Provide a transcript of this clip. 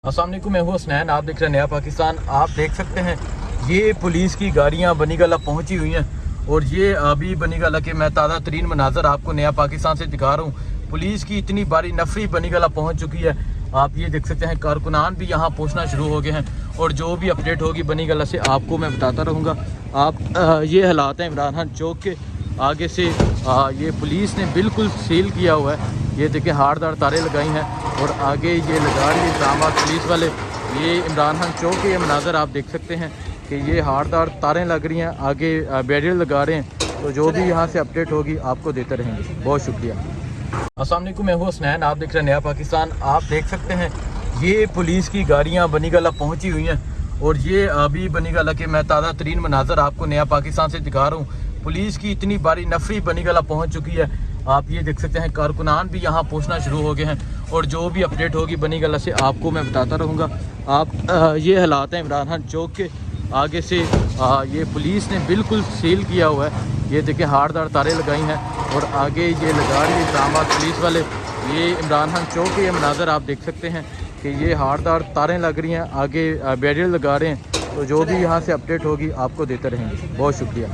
अस्सलाम वालेकुम, मैं हूँ हसनैन। आप देख रहे हैं नया पाकिस्तान। आप देख सकते हैं ये पुलिस की गाड़ियाँ बनीगला पहुँची हुई हैं और ये अभी बनीगला के मैं ताज़ा तरीन मनाजर आपको नया पाकिस्तान से दिखा रहा हूँ। पुलिस की इतनी बारी नफरी बनीगला पहुँच चुकी है। आप ये देख सकते हैं कारकुनान भी यहाँ पहुँचना शुरू हो गए हैं और जो भी अपडेट होगी बनीगला से आपको मैं बताता रहूँगा। आप ये हालात हैं इमरान खान चौक के आगे से। ये पुलिस ने बिल्कुल सील किया हुआ है। ये देखिए हारदार तारे लगाई हैं और आगे ये लगा रही है इस्लामाबाद पुलिस वाले। ये इमरान खान चौक के ये मनाजर आप देख सकते हैं कि ये हारदार तारें लग रही हैं, आगे बैरियर लगा रहे हैं। तो जो भी यहाँ से अपडेट होगी आपको देते रहेंगे। बहुत शुक्रिया। अस्सलाम वालेकुम, मैं हूँ हसनैन। आप देख रहे हैं नया पाकिस्तान। आप देख सकते हैं ये पुलिस की गाड़ियाँ बनीगला पहुँची हुई हैं और ये अभी बनीगला के मैं ताज़ा तरीन मनाजर आपको नया पाकिस्तान से दिखा रहा हूँ। पुलिस की इतनी बारी नफरी बनीगला पहुँच चुकी है। आप ये देख सकते हैं कारकुनान भी यहाँ पहुँचना शुरू हो गए हैं और जो भी अपडेट होगी बनीगला से आपको मैं बताता रहूँगा। आप ये हालात हैं इमरान खान चौक के आगे से। ये पुलिस ने बिल्कुल सील किया हुआ है। ये देखिए हारदार तारे लगाई हैं और आगे ये लगा रही है इस्लामाबाद पुलिस वाले। ये इमरान खान चौक के ये मनाजर आप देख सकते हैं कि ये हारदार तारें लग रही हैं, आगे बैरियर लगा रहे हैं। तो जो भी यहाँ से अपडेट होगी आपको देते रहेंगे। बहुत शुक्रिया।